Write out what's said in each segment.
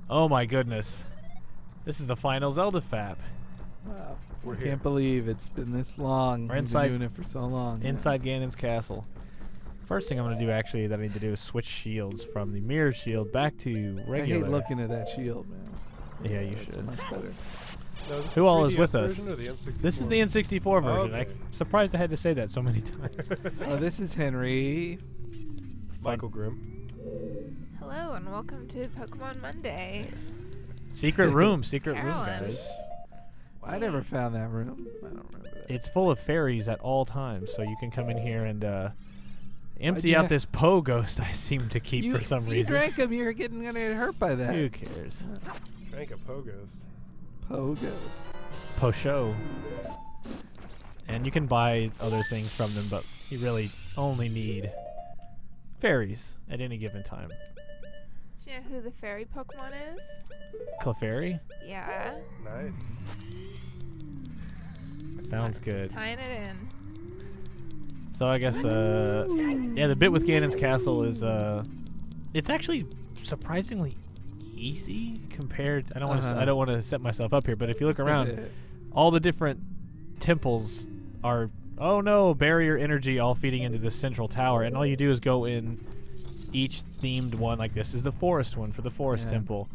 Oh my goodness. This is the final Zelda FAP. Wow. We're I here. can't believe it's been this long. We're We've inside- been doing it for so long. Inside Ganon's castle. First thing I'm going to do, actually, that I need to do is switch shields from the mirror shield back to I regular. hate looking at that shield, man. Yeah, you That's should. much better. No, is this Who the all is 3DS with us? version or the N64? This is the N64 version. okay. I'm surprised I had to say that so many times. Oh, this is Henry. Michael Grimm. Hello and welcome to Pokemon Monday. Secret room, secret room, Carolyn. guys. I never found that room. I don't remember that. It's full of fairies at all times, so you can come in here and empty you out ha- this Poe ghost I seem to keep for some you reason. drank them. You're gonna get hurt by that. Who cares? Drank a Poghost. Pogos. Poe show. And you can buy other things from them, but you really only need fairies at any given time. Do you know who the fairy Pokemon is? Clefairy? Yeah. Nice. Sounds Just good. tying it in. So I guess, yeah, the bit with Ganon's castle is, it's actually surprisingly easy compared. I don't want to set myself up here, but if you look around, all the different temples are, oh no, barrier energy all feeding into the central tower, and all you do is go in each themed one. Like this is the forest one for the forest temple,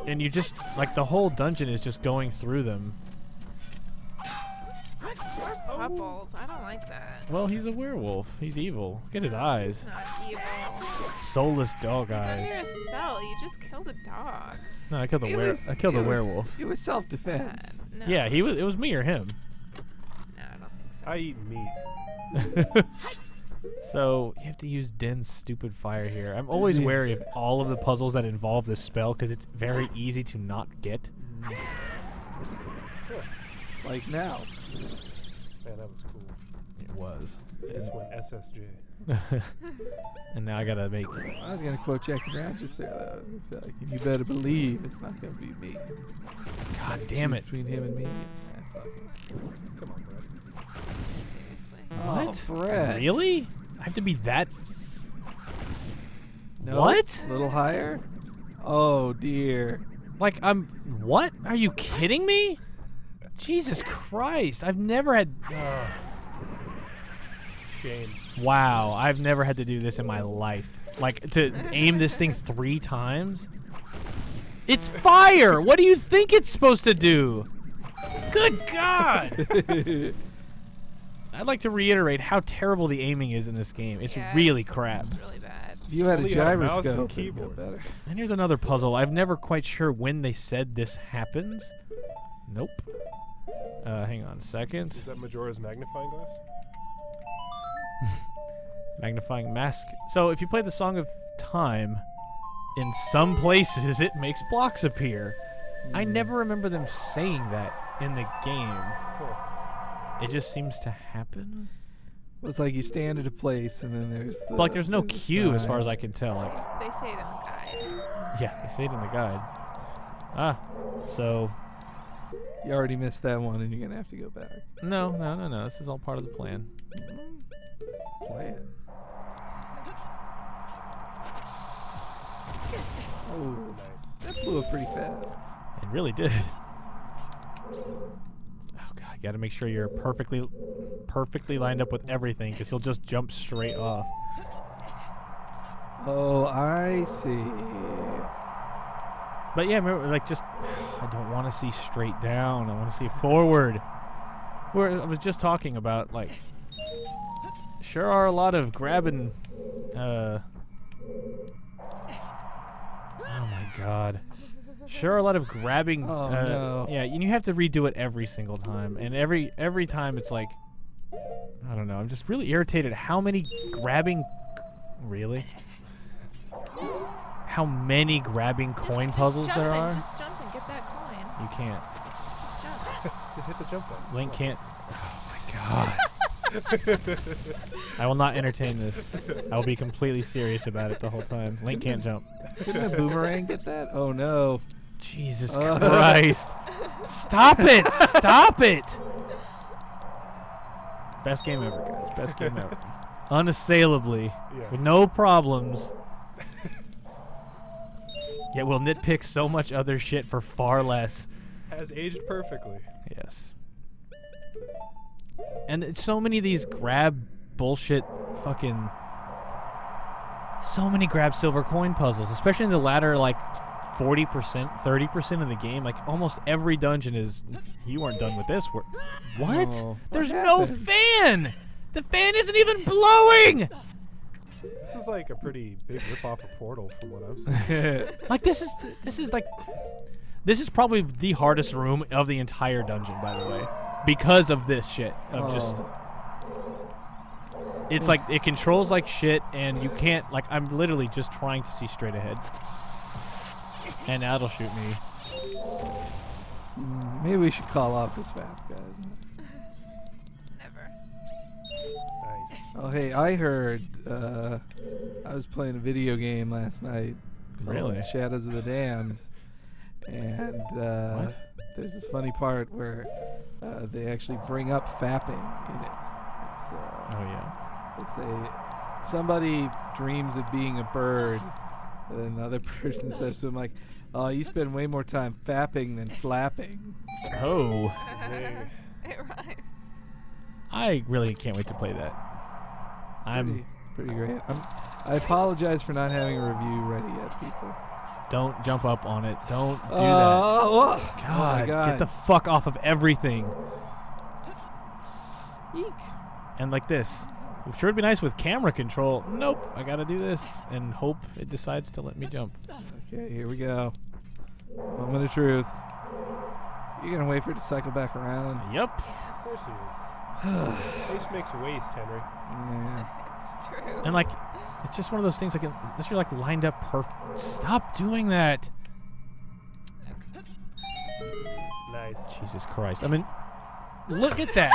and you just like the whole dungeon is just going through them. Pupples. I don't like that. Well, he's a werewolf. He's evil. Look at his eyes. It's not evil. Soulless dog It's eyes. under a spell. You just killed a dog. No, I killed the I killed the werewolf. It was self-defense. No. Yeah, he was. It was me or him. No, I don't think so. I eat meat. So you have to use Den's stupid fire here. I'm always wary of all of the puzzles that involve this spell because it's very easy to not get. Like now. Man, that was cool. It was. This went SSJ. And now I gotta make. I was gonna quote Jackie Brown just there, though. I was gonna say, like, you better believe it's not gonna be me. God damn it! Between him and me. Come on, bro. Seriously. What? Oh, Brett. Really? I have to be that? No? What? A little higher? Oh dear. Like I'm? What? Are you kidding me? Jesus Christ! I've never had. Shame. Wow, I've never had to do this in my life. Like, to aim this thing 3 times? It's fire! What do you think it's supposed to do? Good God! I'd like to reiterate how terrible the aiming is in this game. It's really crap. It's really bad. If you had a Only had a mouse and gyroscope, it'd go keyboard. better. And here's another puzzle. I'm never quite sure when they said this happens. Nope. Hang on a second. Is that Majora's magnifying glass? Magnifying mask. So if you play the Song of Time, in some places it makes blocks appear. I never remember them saying that in the game. It just seems to happen. Well, it's like you stand at a place and then there's the. But like there's no there's a cue as sign. far as I can tell. Like, They say it in the guide. yeah, they say it in the guide. Ah, so You already missed that one and you're gonna have to go back. no. This is all part of the plan. Plan. Oh, that blew up pretty fast. It really did. Oh god, you got to make sure you're perfectly lined up with everything, because he'll just jump straight off. Oh, I see. But yeah, remember, like, just I don't want to see straight down. I want to see forward. I was just talking about, like, sure are a lot of grabbing. Oh my god. Sure are a lot of grabbing. Oh, no. Yeah, and you have to redo it every single time, and every time it's like, I don't know. I'm just really irritated. How many grabbing? Really? How many grabbing coin puzzles just there are? Just jump and get that coin. You can't. Just jump. Just hit the jump button. Link can't. Oh my god. I will not entertain this. I will be completely serious about it the whole time. Link can't jump. Couldn't a boomerang get that? Oh no. Jesus Christ. Stop it! Stop it! Best game ever, guys. Best game ever. Unassailably. Yes. With no problems. Yet we'll nitpick so much other shit for far less. Has aged perfectly. Yes. And it's so many of these grab bullshit fucking... So many grab silver coin puzzles, especially in the latter, like, 40%, 30% of the game. Like, almost every dungeon is... You weren't done with this. What? Oh, There's what no happened? fan! The fan isn't even blowing! This is like a pretty big rip-off of Portal from what I'm seeing. Like, this is probably the hardest room of the entire dungeon, by the way. Because of this shit. Of just... It's like, it controls like shit, and you can't, like, I'm literally just trying to see straight ahead. And now it'll shoot me. Maybe we should call off this FAP, guys. Never. Nice. Oh, hey, I heard, I was playing a video game last night. called Really? Shadows of the Damned. And What? there's this funny part where they actually bring up fapping in it. It's, Oh, yeah. they say somebody dreams of being a bird, and then another person says to him, like, oh, you spend way more time fapping than flapping. Oh. Zing. It rhymes. I really can't wait to play that. Pretty great. I apologize for not having a review ready yet, people. Don't jump up on it. Don't do that. Oh, God, oh my God. get the fuck off of everything. Eek. And like this. It sure would be nice with camera control. Nope, I gotta do this and hope it decides to let me jump. Okay, here we go. Moment of truth. You're gonna wait for it to cycle back around. Yep. Of course he is. Waste makes waste, Henry. Yeah. It's true. And like, it's just one of those things like, unless you're like lined up perfect. Stop doing that. Nice. Jesus Christ. I mean, look at that.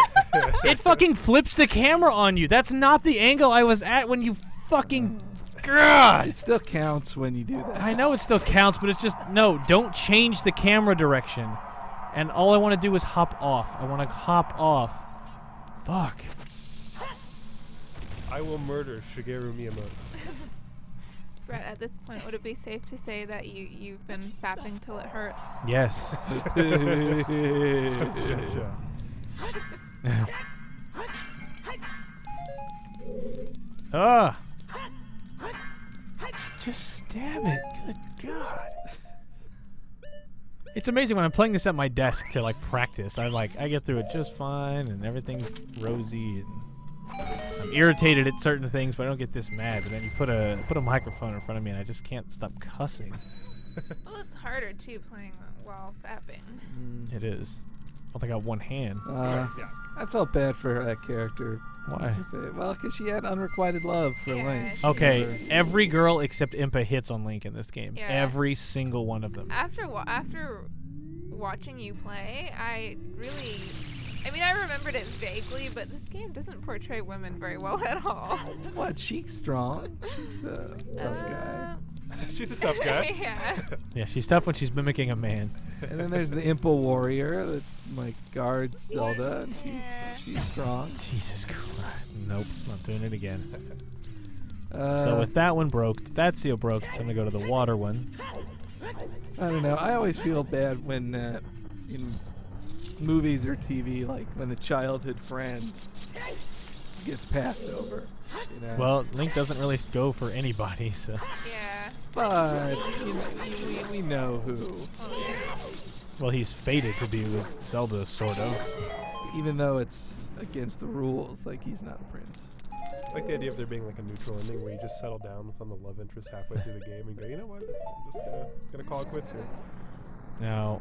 It fucking flips the camera on you. That's not the angle I was at when you fucking... God. It still counts when you do that. I know it still counts, but it's just, no, don't change the camera direction. And all I want to do is hop off. I want to hop off. Fuck. I will murder Shigeru Miyamoto. Brett, at this point, would it be safe to say that you've been fapping till it hurts? Yes. Ah. Just stab it. Good God. It's amazing when I'm playing this at my desk to like practice. I get through it just fine and everything's rosy and I'm irritated at certain things, but I don't get this mad. But then you put a microphone in front of me and I just can't stop cussing. Well, it's harder too playing while fapping. It is. I think I got one hand. Yeah. I felt bad for that character. Why? Well, because she had unrequited love for Yeah, Link. she- Okay, every girl except Impa hits on Link in this game. Yeah. Every single one of them. After watching you play, I mean, I remembered it vaguely, but this game doesn't portray women very well at all. What? She's strong. She's a tough guy. She's a tough guy. Yeah. Yeah, she's tough when she's mimicking a man. And then there's the Impa warrior that like guards Zelda, and Yeah. she's strong. Jesus Christ. Nope, not doing it again. Uh, So with that one broke, that seal broke, so I'm gonna go to the water one. I don't know. I always feel bad when in movies or TV, like when the childhood friend gets passed over. You know? Well, Link doesn't really go for anybody, so. Yeah. but you know, we know who. Oh, yeah. Well, he's fated to be with Zelda, sort of. Even though it's against the rules, like he's not a prince. I like the idea of there being like a neutral ending where you just settle down with on the love interest halfway through the game and go, you know what, I'm just gonna call it quits here. Now,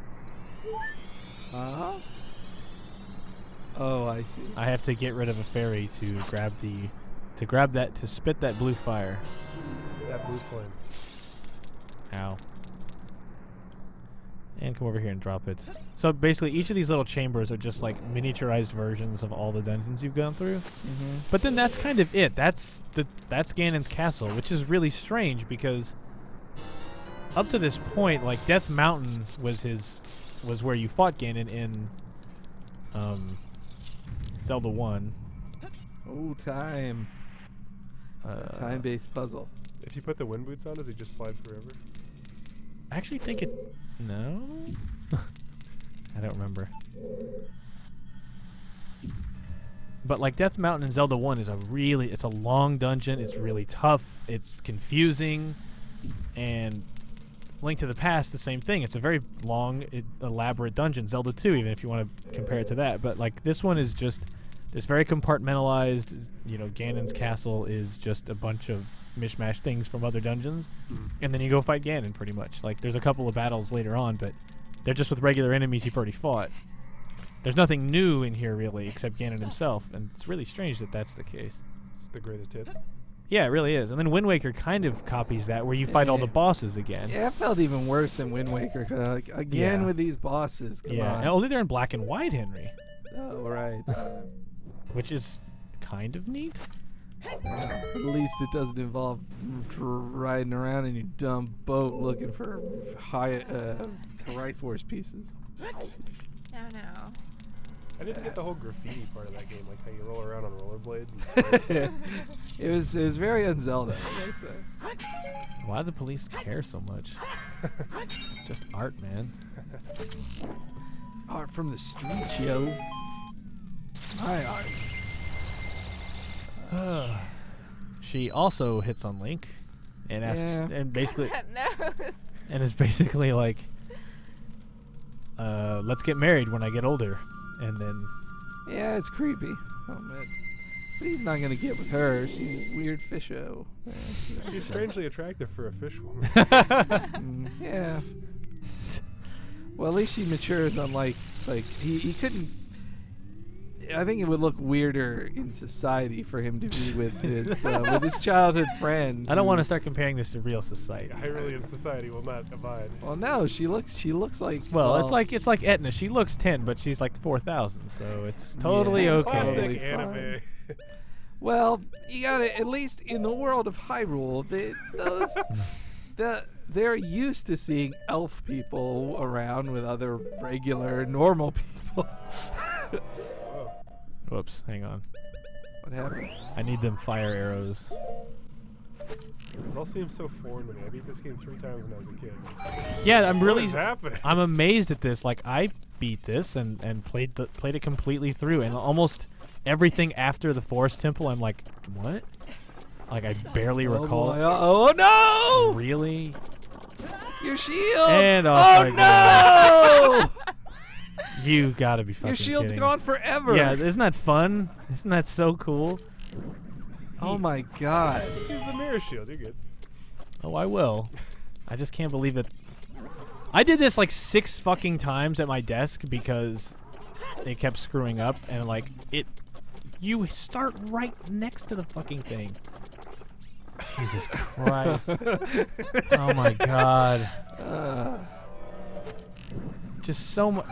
Uh-huh. Oh, I see. I have to get rid of a fairy to spit that blue fire. That blue flame. Ow. And come over here and drop it. So basically, each of these little chambers are just like miniaturized versions of all the dungeons you've gone through. Mm-hmm. But then that's kind of it. That's Ganon's castle, which is really strange because up to this point, like Death Mountain was where you fought Ganon in Zelda 1. Oh, time. Time-based puzzle. If you put the wind boots on, does he just slide forever? I actually think it... No? I don't remember. But like Death Mountain in Zelda 1 is it's a long dungeon, it's really tough, it's confusing, and Link to the Past, the same thing. It's a very long, elaborate dungeon. Zelda 2, even if you want to compare it to that. But like this one is just, it's very compartmentalized. You know, Ganon's castle is just a bunch of mishmash things from other dungeons, and then you go fight Ganon pretty much. Like there's a couple of battles later on, but they're just with regular enemies you've already fought. There's nothing new in here, really, except Ganon himself, and it's really strange that that's the case. It's the greatest hits. Yeah, it really is. And then Wind Waker kind of copies that, where you fight all the bosses again. Yeah, it felt even worse than Wind Waker, 'cause, like, again with these bosses. Come on. And only they're in black and white, Henry. Oh, right. Which is kind of neat. At least it doesn't involve riding around in your dumb boat looking for Triforce pieces. No. I didn't get the whole graffiti part of that game, like how you roll around on rollerblades and stuff. It was very un-Zelda, I gotta say. Why do the police care so much? Just art, man. Art from the streets, yo. My art. She also hits on Link and asks, and basically, That nose. and is basically like, let's get married when I get older. And then... Yeah, it's creepy. Oh, man. But he's not going to get with her. She's a weird fisho. She's strangely attractive for a fish woman. Yeah. Well, at least she matures unlike... Like, he couldn't... I think it would look weirder in society for him to be with his childhood friend. I don't want to start comparing this to real society. Hyrulean society will not abide. Well, no, she looks like. Well, it's like Etna. She looks 10, but she's like 4,000, so it's totally okay. Classic Totally anime. Well, you gotta, at least in the world of Hyrule, they're used to seeing elf people around with other regular, normal people. Whoops, hang on. What happened? I need them fire arrows. This all seems so foreign to me. I beat this game 3 times when I was a kid. Yeah, I'm really... What is happening? I'm amazed at this. Like, I beat this and played it completely through, and almost everything after the Forest Temple, I'm like, what? Like, I barely recall. Boy, oh no! Really? Your shield! And oh no! You gotta be fucking Your shield's kidding. gone forever. Yeah, isn't that fun? Isn't that so cool? Oh my god. Just use the mirror shield. You're good. Oh, I will. I just can't believe it. I did this like 6 fucking times at my desk because it kept screwing up, and like you start right next to the fucking thing. Jesus Christ. Oh my god. Just so much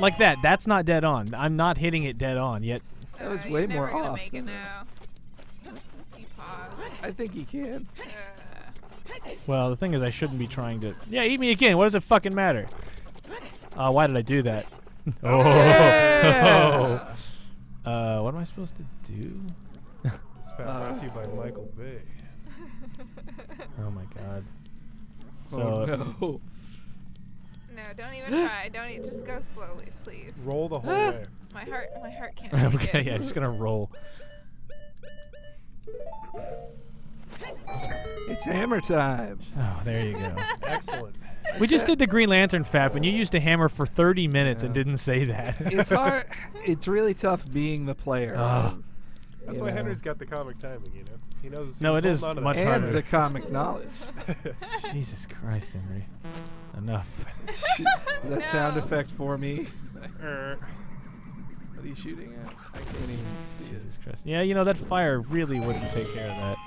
like that. That's not dead on. I'm not hitting it dead on yet. That was You're way never more gonna off. Make it now. You pause. I think he can. Well, the thing is, I shouldn't be trying to. Yeah, eat me again. What does it fucking matter? Why did I do that? Yeah! What am I supposed to do? It's brought to you by Michael Bay. Oh my god. So Oh no. No, don't even try. Don't even. Just go slowly, please. Roll the whole way. My heart can't take okay, it. yeah, just gonna roll. It's hammer time. Oh, there you go. Excellent. We just did the Green Lantern FAP, and you used a hammer for 30 minutes and didn't say that. It's hard. It's really tough being the player. That's why Henry's got the comic timing, you know? He knows. No, he's it is holding on to much that. And harder. the comic knowledge. Jesus Christ, Henry. Enough. That sound No. effect for me. What are you shooting at? I can't even see it. Jesus Christ. Yeah, you know, that fire really wouldn't take care of that.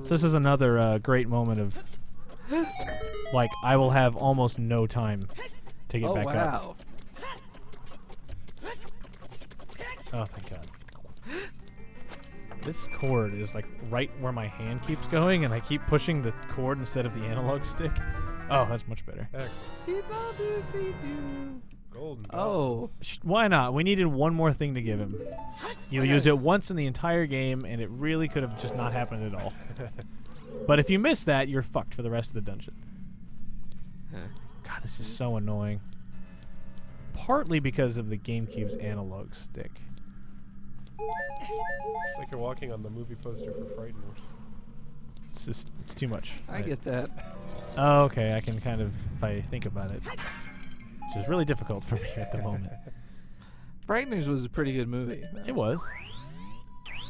So this is another great moment of, like, I will have almost no time to get back up. Wow. Oh, thank God. This cord is like right where my hand keeps going, and I keep pushing the cord instead of the analog stick. Oh, that's much better. Excellent. Golden. Oh. Why not? We needed one more thing to give him. You'll use it once in the entire game, and it really could have just not happened at all. But if you miss that, you're fucked for the rest of the dungeon. God, this is so annoying. Partly because of the GameCube's analog stick. It's like you're walking on the movie poster for Frighteners. It's just, it's too much. I get that. Oh, okay, I can kind of, if I think about it. Which is really difficult for me at the moment. Frighteners was a pretty good movie. It was.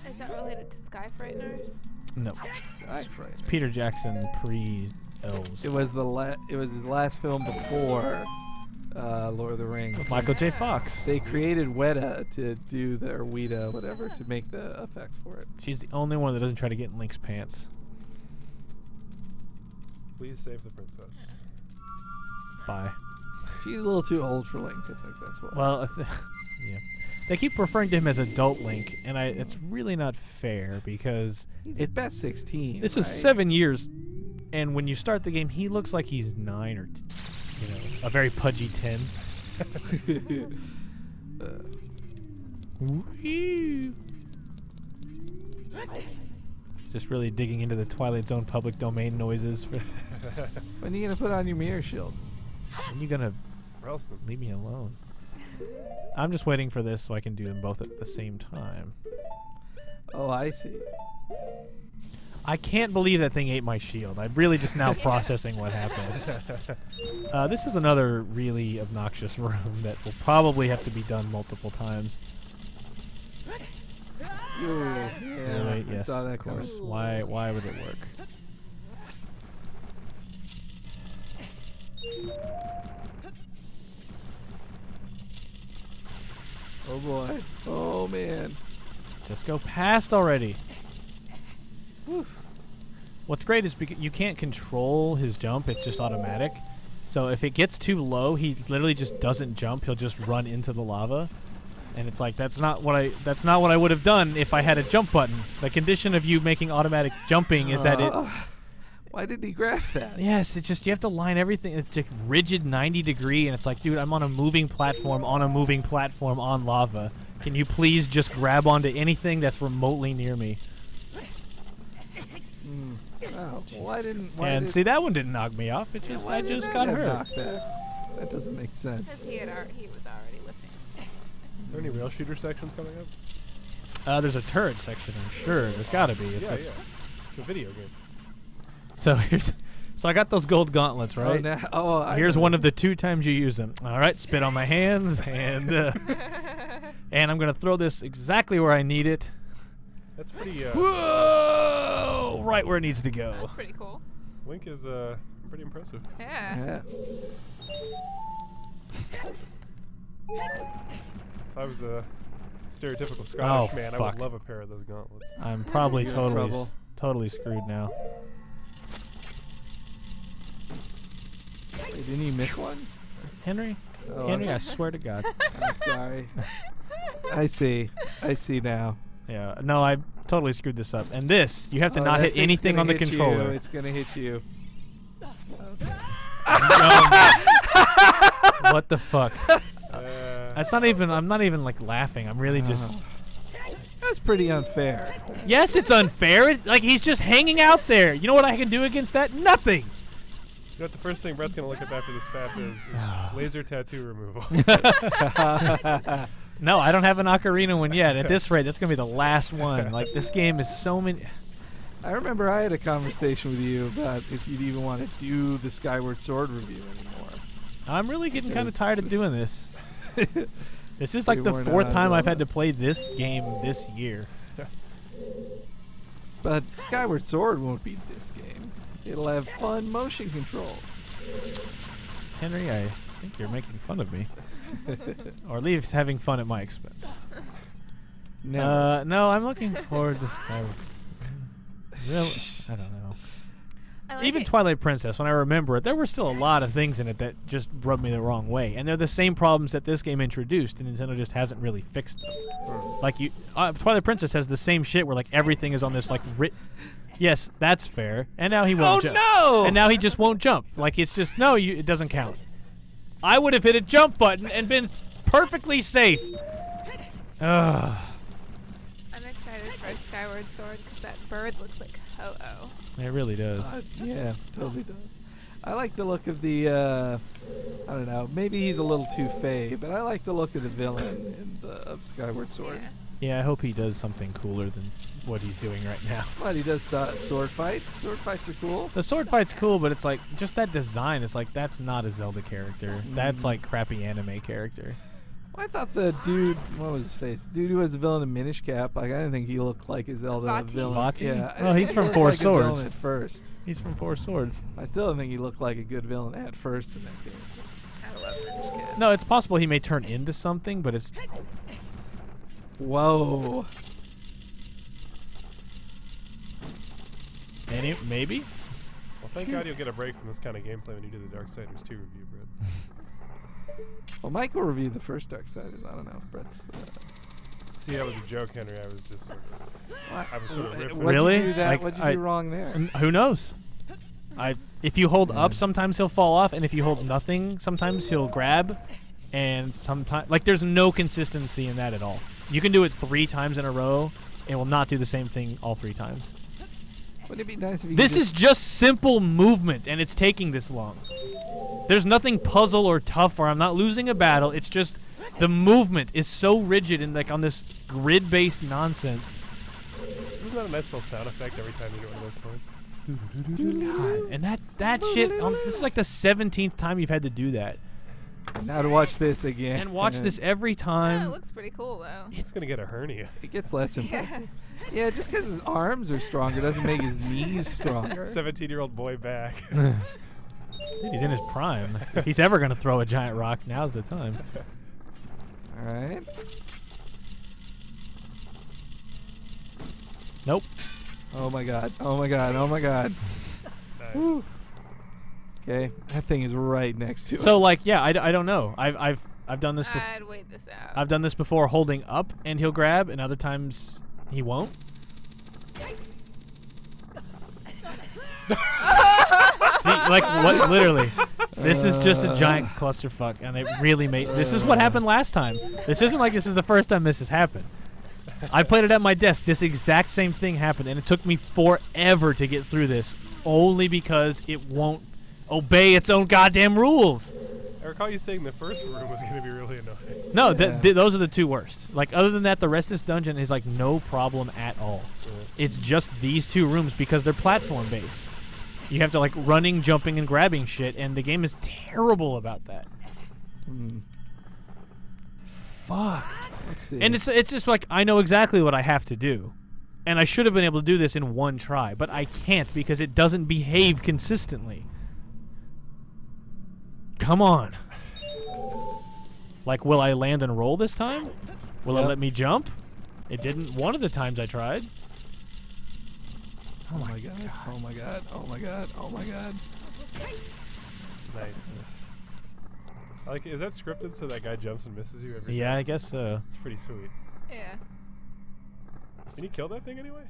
Is that related to Sky Frighteners? No. Sky Frighteners. Peter Jackson pre-Elves. It was it was his last film before Lord of the Rings. Michael J. Fox. They created Weta to do or Weta, whatever, to make the effects for it. She's the only one that doesn't try to get in Link's pants. Please save the princess. Bye. She's a little too old for Link, I think that's what. Well, yeah. They keep referring to him as adult Link, and it's really not fair because he's at best 16. This is 7 years, and when you start the game, he looks like he's 9 or, a very pudgy 10. Woo. Just really digging into the Twilight Zone public domain noises. When are you gonna put on your mirror shield? When are you gonna leave me alone? I'm just waiting for this so I can do them both at the same time. Oh, I see. I can't believe that thing ate my shield. I'm really just now processing what happened. This is another really obnoxious room that will probably have to be done multiple times. Yeah, Really? I Yes, saw that of course. coming. Why would it work? Oh boy. Oh man. Just go past already. What's great is because you can't control his jump, it's just automatic. So if it gets too low, he literally just doesn't jump, he'll just run into the lava. And it's like that's not what I would have done if I had a jump button. The condition of you making automatic jumping is that it Why did he grab that? Yes, it's just you have to line everything. It's like rigid 90-degree, and it's like, dude, I'm on a moving platform on lava. Can you please just grab onto anything that's remotely near me? Oh, well, See, that one didn't knock me off. It just I just got hurt. That doesn't make sense. Because he was already lifting. Is there any rail shooter sections coming up? There's a turret section, I'm sure. There's got to be. It's It's a video game. So I got those gold gauntlets, right? Here's one of the 2 times you use them. All right, spit on my hands, and and I'm gonna throw this exactly where I need it. That's pretty. Whoa! Right where it needs to go. That's pretty cool. Link is pretty impressive. Yeah. If I was a stereotypical Scottish man, I fuck. would love a pair of those gauntlets. I'm probably You're in trouble. totally screwed now. Wait, didn't you miss one? Henry? Oh, Henry, I swear to God. I'm sorry. I see now. Yeah, no, I totally screwed this up. And this, you have to not that hit thing's anything gonna on the hit controller. You. It's gonna hit you. What the fuck? That's not even. I'm not even like laughing. I'm really just. That's pretty unfair. Yes, it's unfair. Like he's just hanging out there. You know what I can do against that? Nothing. You know what the first thing Brett's gonna look up after this FAP is laser tattoo removal. No, I don't have an Ocarina one yet. At this rate, that's gonna be the last one. Like this game is so many. I remember I had a conversation with you about if you'd even want to do the Skyward Sword review anymore. I'm really getting kind of tired of doing this. This is like You the weren't 4th time I've on had to play this game this year. But Skyward Sword won't beat this game. It'll have fun motion controls. Henry, I think you're making fun of me. Or at least having fun at my expense. Never. No, I'm looking forward to Skyward. I don't know. I like Even it. Twilight Princess, when I remember it, there were still a lot of things in it that just rubbed me the wrong way. And they're the same problems that this game introduced, and Nintendo just hasn't really fixed them. Like, Twilight Princess has the same shit where, like, everything is on this, like, Yes, that's fair. And now he won't jump. Oh, no! And now he just won't jump. Like, it's just, no, it doesn't count. I would have hit a jump button and been perfectly safe. Ugh. I'm excited for Skyward Sword because that bird looks like Ho-Oh. It really does. Yeah, totally does. I like the look of the, I don't know, maybe he's a little too fey, but I like the look of the villain of Skyward Sword. Yeah, I hope he does something cooler than what he's doing right now. But he does sword fights. Sword fights are cool. The sword fight's cool, but it's like, just that design, it's like, that's not a Zelda character. That's like crappy anime character. Well, I thought the dude, what was his face? The dude who was the villain of Minish Cap, like, I didn't think he looked like a Zelda Vati. villain. Vati? Yeah. I Well, didn't he's think from he Four looked like a Swords. villain at first. He's from Four Swords. I still don't think he looked like a good villain at first in that game. I love British Kid. No, it's possible he may turn into something, but it's... Whoa. Maybe? Well, thank God you'll get a break from this kind of gameplay when you do the Darksiders 2 review, Brett. Well, Mike will review the first Darksiders. I don't know if Brett's... See, that was a joke, Henry. I was just sort of... I was sort of riffing. What'd Really? You do that? Like, What'd you do wrong there? Who knows? If you hold up, sometimes he'll fall off, and if you hold nothing, sometimes he'll grab, and sometimes... Like, there's no consistency in that at all. You can do it 3 times in a row, and it will not do the same thing all 3 times. Wouldn't it be nice if you This could is just simple movement, and it's taking this long. There's nothing puzzle or tough, or I'm not losing a battle. It's just the movement is so rigid and like on this grid-based nonsense. Isn't that a nice little sound effect every time you get one of those points? God, and that shit. This is like the 17th time you've had to do that, Now to watch this again. and watch this every time. Yeah, it looks pretty cool though. He's going to get a hernia. It gets less impressive. Yeah, just because his arms are stronger doesn't make his knees stronger. 17-year-old boy back. He's in his prime. If he's ever gonna throw a giant rock, now's the time. All right. Nope. Oh my god. Oh my god. Oh my god. Nice. Woo. Okay, that thing is right next to it. So like, yeah, I don't know. I've done this. I'd wait this out. I've done this before, holding up, and he'll grab, and other times he won't. See, like what? Literally, this is just a giant clusterfuck, and it really made. This is what happened last time. This isn't like this is the first time this has happened. I played it at my desk. This exact same thing happened, and it took me forever to get through this, only because it won't obey its own goddamn rules. I recall you saying the first room was going to be really annoying. No, those are the 2 worst. Like, other than that, the rest of this dungeon is like no problem at all. It's just these 2 rooms because they're platform based. You have to like running, jumping, and grabbing shit, and the game is terrible about that. Fuck. Let's see. And it's just like I know exactly what I have to do, and I should have been able to do this in 1 try, but I can't because it doesn't behave consistently. Come on. Like, will I land and roll this time? Will it let me jump? It didn't 1 of the times I tried. Oh my god. Oh my god. Oh my god. Oh my god. Nice. Like, is that scripted so that guy jumps and misses you every Yeah, time? I guess so. It's pretty sweet. Yeah. Can you kill that thing anyway?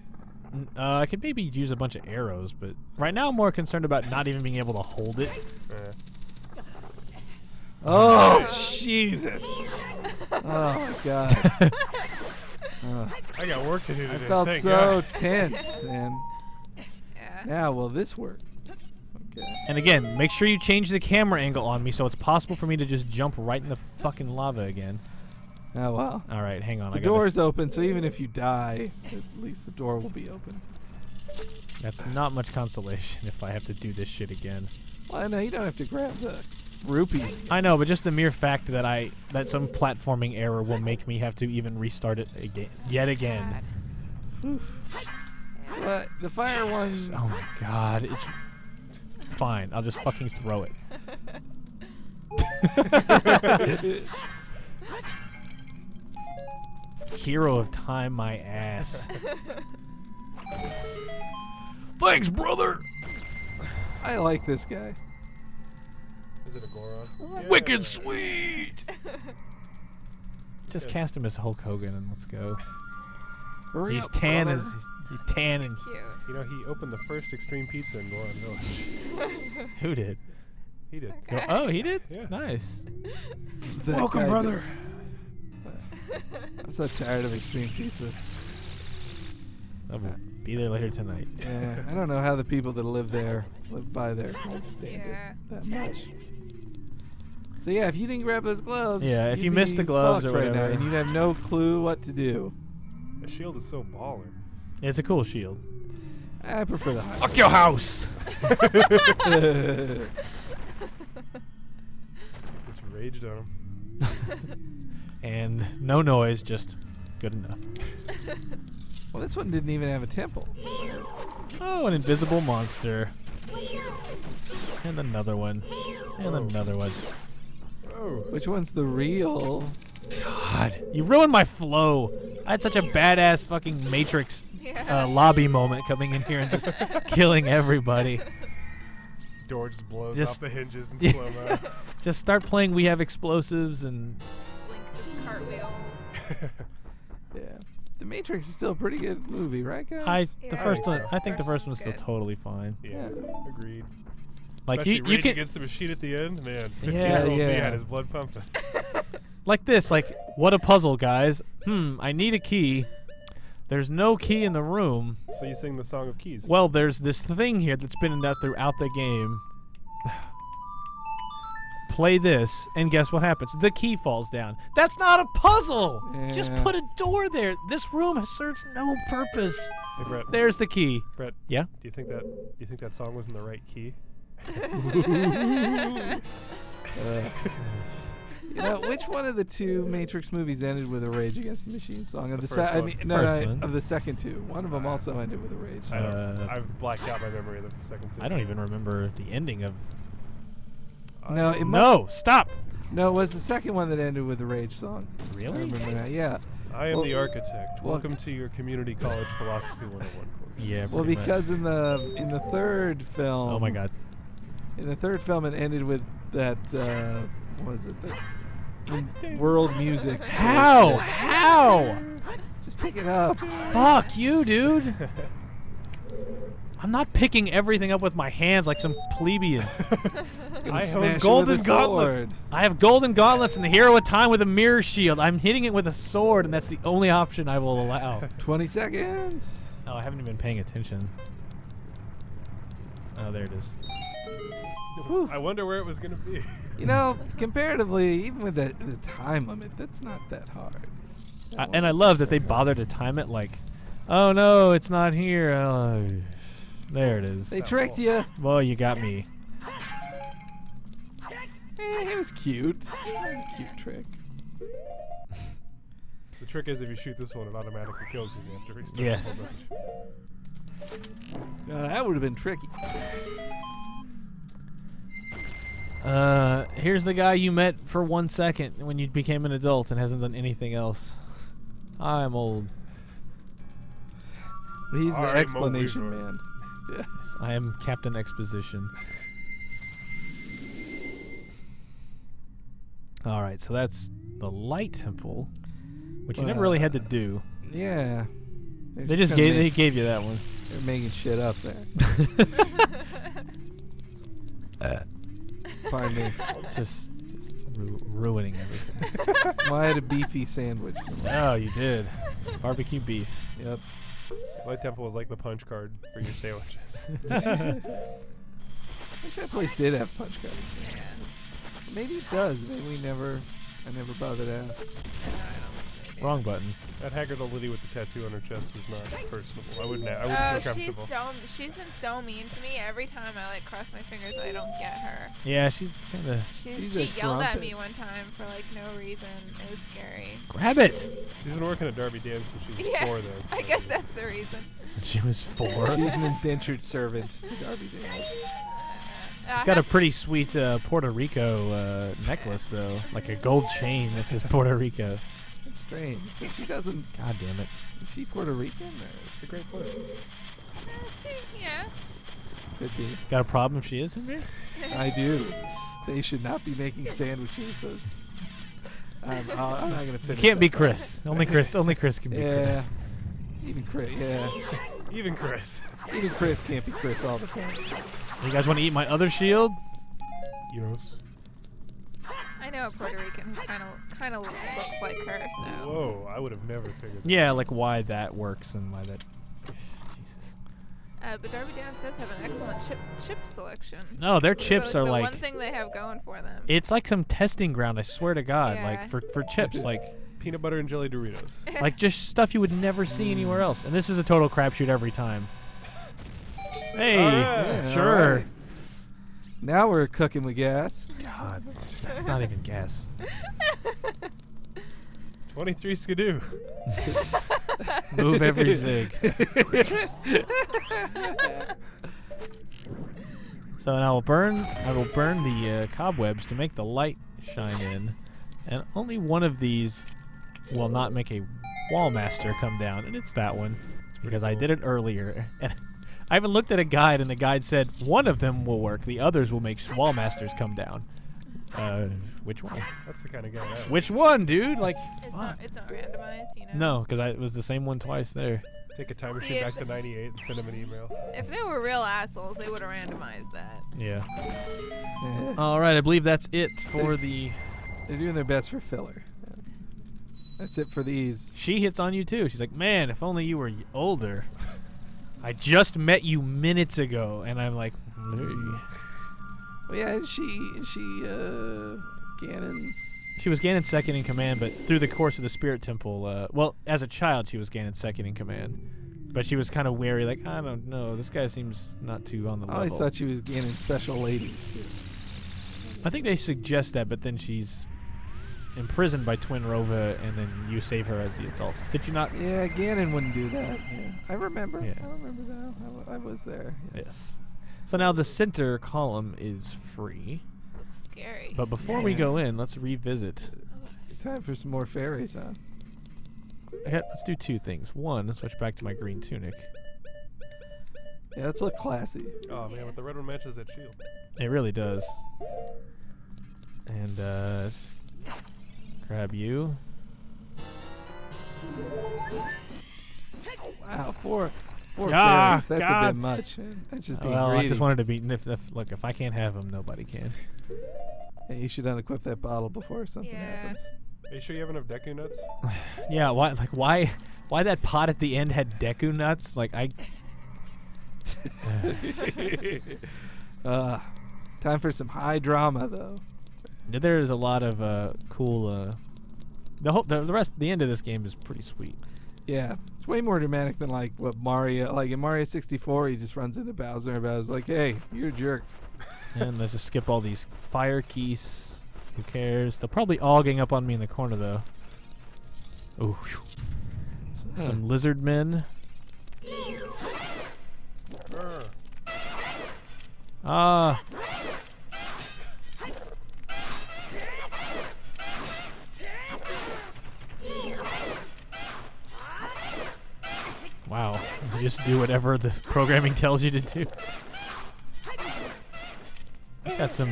I could maybe use a bunch of arrows, but right now I'm more concerned about not even being able to hold it. Oh, Jesus. Oh my god. I got work to do I today. felt Thank so God. tense, and Yeah. now will this work? Okay. And again, make sure you change the camera angle on me so it's possible for me to just jump right in the fucking lava again. Oh well. All right, hang on. The door is open, so even if you die, at least the door will be open. That's not much consolation if I have to do this shit again. Well, no, you don't have to grab the rupees. I know, but just the mere fact that some platforming error will make me have to even restart it yet again. But the fire one. Oh my god, it's fine. I'll just fucking throw it. Hero of time, my ass. Thanks, brother. I like this guy. Is it a Goron? Wicked sweet. Just cast him as Hulk Hogan and let's go. Hurry He's up, tan brother. as he's tan and Cute. You know, he opened the first Extreme Pizza in Goron Village. who did? He did. Okay. Oh, he did? Yeah. Nice. That Welcome, guy brother. I'm so tired of extreme pizza. Be there later tonight. Yeah, I don't know how the people that live by there can stand Yeah. it that much. So yeah, if you didn't grab those gloves, Yeah, if you'd you missed be the gloves fucked or right now, whatever. and you'd have no clue what to do. The shield is so baller. It's a cool shield. I prefer the high. Fuck your house! Just raged on him. And no noise, just good enough. Well, this one didn't even have a temple. Oh, an invisible monster. And another one. And another one. Oh. Which one's the real? God, you ruined my flow. I had such a badass fucking Matrix Yeah. lobby moment coming in here and just killing everybody. Door just blows Just- off the hinges in Yeah. slow-mo. Just start playing We Have Explosives and Link just cartwheels. Yeah. The Matrix is still a pretty good movie, right, guys? the Yeah, first I one. think I think the first one's First still one's totally fine. Yeah, agreed. Like Especially you Rage can Against the Machine at the end, man. Yeah, 15-year-old me yeah. had his blood pumping. like this. Like what a puzzle, guys. I need a key. There's no key in the room. So you sing the Song of Keys. Well, there's this thing here that's been in that throughout the game. Play this, and guess what happens? The key falls down. That's not a puzzle. Just Yeah. put a door there. This room serves no purpose. Hey, Brett. There's the key. Brett. Yeah. Do you think that song was in the right key? You know, which one of the two Matrix movies ended with a Rage Against the Machine song? Of The the first I one. mean, First one. of the second two. One of them also ended with a Rage I song. don't. I've blacked out my memory of the second two. I don't even remember the ending of. No, it must, No, stop. no, it was the second one that ended with a Rage song. I Really? remember that. Yeah. I am Well- the architect. well- Welcome to your community college philosophy 101 course. Yeah. Well, pretty much. because in the third film. Oh my God. In the third film, it ended with that. What was it? The world music. How? bullshit. How? Just pick it up. Fuck you, dude. I'm not picking everything up with my hands like some plebeian. Gonna I smash own it with golden a gauntlets. sword. I have golden gauntlets and the hero of time with a mirror shield. I'm hitting it with a sword, and that's the only option I will allow. 20 seconds. Oh, I haven't even been paying attention. Oh, there it is. I wonder where it was going to be. You know, comparatively, even with the time limit, that's not that hard. And I love that they bother to time it like, oh no, it's not here. There it is. They tricked you. Well, you got me. It was cute. It was a cute trick. The trick is if you shoot this one, it automatically kills you. You have to restart Yes. the whole bunch. That would have been tricky. Here's the guy you met for 1 second when you became an adult and hasn't done anything else. I'm old. He's the I'm explanation Leroy. man. Yeah. I am Captain Exposition. All right, so that's the light temple, which you never really had to do. Yeah. They just gave you that one. They're making shit up there. Pardon me. just ruining everything. Well, I had a beefy sandwich. Oh, you did. Barbecue beef. Yep. Light Temple was like the punch card for your sandwiches. Actually, that place did have punch cards. Maybe it does. Maybe I never bothered to ask. Wrong button. That haggard old lady with the tattoo on her chest is not personable. I wouldn't feel She's comfortable. she's been so mean to me. Every time I like cross my fingers, I don't get her. Yeah, she's kind of... She's She a yelled at me grumpus. one time for like no reason. It was scary. Grab it! She's been working at Derby Dance when she was Yeah, 4 though. I guess that's the reason. She was 4. She's an indentured servant to Darby Dale. She's got a pretty sweet Puerto Rico necklace, though. Like a gold chain that says Puerto Rico. It's strange. But she doesn't. God damn it. Is she Puerto Rican? Or It's a great place. Yeah. could be. Got a problem if she is in here? I do. They should not be making sandwiches. Those. I'm not gonna finish. Can't be that Chris. Only Chris can be Yeah. Chris. Even Chris. Yeah. Even Chris. Even Chris can't be Chris all the time. You guys want to eat my other shield? Yes. I know a Puerto Rican who kind of looks like her. So. Whoa, I would have never figured that. Yeah, like why that works and why that... Jesus. But Darby Downs does have an excellent chip selection. No, their chips are the like. one thing they have going for them. It's like some testing ground. I swear to God. Yeah. Like for chips, like. Peanut butter and jelly Doritos. Like just stuff you would never see anywhere else. And this is a total crapshoot every time. Hey, Yeah, sure. Right. Now we're cooking with gas. God, that's not even gas. 23 skidoo. Move every zig. So now I will burn the cobwebs to make the light shine in, and only one of these will not make a wall master come down, and it's that one because I did it earlier. And I even looked at a guide, and the guide said one of them will work, the others will make wall masters come down. Which one? That's the kind of guy I am. Which one, dude? Like, It's not randomized, you know. no, because it was the same one twice there. Take a time See, machine if back to 98 and send him an email. If they were real assholes, they would have randomized that. Yeah. Yeah. All right, I believe that's it for the. They're doing their best for filler. That's it for these. She hits on you too. She's like, "Man, if only you were older. I just met you minutes ago," and I'm like, Well, yeah, Ganon's. She was Ganon's second in command, but through the course of the Spirit Temple, well, as a child, she was Ganon's second in command. But she was kind of wary, like, I don't know, this guy seems not too on the I level. always thought she was Ganon's special lady. I think they suggest that, but then she's imprisoned by Twin Rova, and then you save her as the adult. Did you not? Yeah, Ganon wouldn't do that. Yeah. I remember. Yeah. I remember that. I was there. Yes. So now the center column is free. It's scary. But before we go in, let's revisit. Time for some more fairies, huh? Let's do two things. One, let's switch back to my green tunic. Yeah, let's look classy. Oh man, but the red one matches that shield. It really does. And grab you. Wow, four Ah, fairies. That's a God. bit much. Man. That's just being Well, greedy. I just wanted to be. Look, if I can't have them, nobody can. Yeah, you should unequip that bottle before something Yeah. happens. Are you sure you have enough Deku nuts? Yeah. Why? Like why? Why that pot at the end had Deku nuts? Like I. Time for some high drama, though. There is a lot of cool. The end of this game is pretty sweet. Yeah, it's way more dramatic than like what Mario. Like in Mario 64, he just runs into Bowser, and Bowser's like, "Hey, you're a jerk." And let's just skip all these fire keys. Who cares? They'll probably all gang up on me in the corner though. Ooh. Some lizard men. Ah. Wow. You just do whatever the programming tells you to do. Got some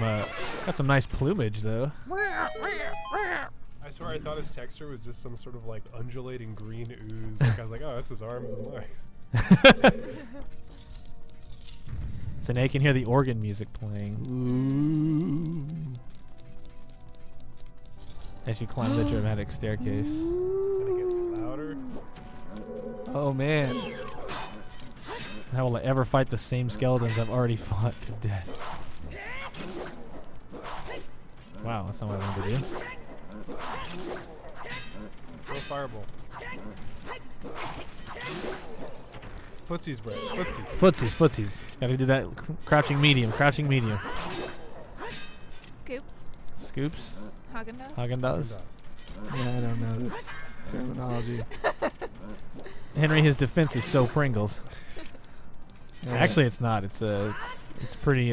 nice plumage though. I swear I thought his texture was just some sort of like undulating green ooze. Like I was like, oh, that's his arms and legs. So now you can hear the organ music playing Ooh. as you climb the dramatic staircase. And it gets louder. Oh man. How will I ever fight the same skeletons I've already fought to death? Wow, that's not what I wanted to do. Throw a fireball. Footsies, Brett. Footsies. Footsies. Gotta do that crouching medium. Scoops. Scoops. Haagen-Dazs. Haagen-Dazs. Yeah, I don't know this terminology. Henry, his defense is so Pringles. Yeah. Actually, it's not. It's pretty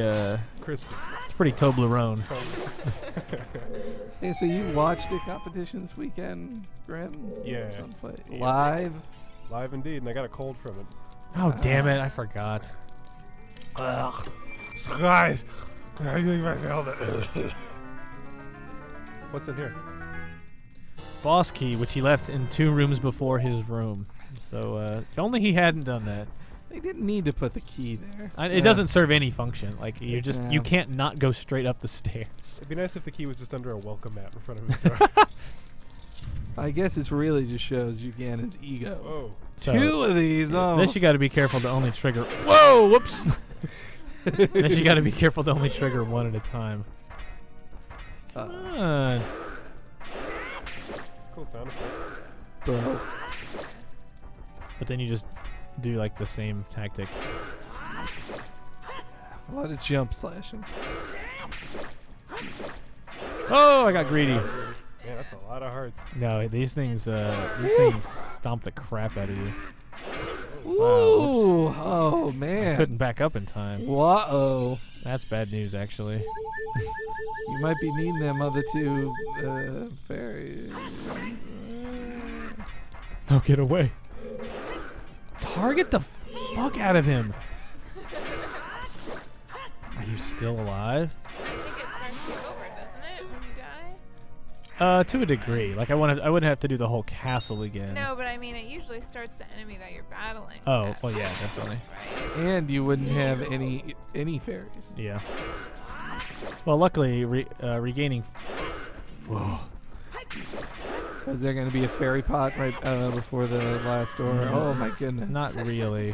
Crispy. it's pretty Toblerone. Hey, so you watched a competition this weekend, Grim? Yeah. Someplace. Live? Live indeed, and I got a cold from it. Oh damn it! I forgot. Ugh. Guys, how do you think about Zelda? What's in here? Boss key, which he left in 2 rooms before his room. So if only he hadn't done that. They didn't need to put the key there. It doesn't serve any function. Like you Yeah. can't not go straight up the stairs. It'd be nice if the key was just under a welcome mat in front of his door. I guess it really just shows you Ganon's ego. Whoa. So, 2 of these. Oh. This you got to be careful to only trigger. Whoa! Whoops. This you got to be careful to only trigger one at a time. Come on. Cool sound effect. Bro. But then you just do like the same tactic. A lot of jump slashing. Oh, I got greedy. Man, that's a lot of hearts. No, these things stomp the crap out of you. Ooh. Oh, I man. couldn't back up in time. Whoa. That's bad news, actually. You might be needing them other 2 fairies. No, get away. Target the fuck out of him. Are you still alive? I think it starts you over, doesn't it, when you die? To a degree. Like I wouldn't have to do the whole castle again. No, but I mean, it usually starts the enemy that you're battling. Oh, at, well, yeah, definitely. right? And you wouldn't have any fairies. Yeah. Well, luckily, regaining. Whoa. Is there going to be a fairy pot right before the last door? Oh my goodness. Not really.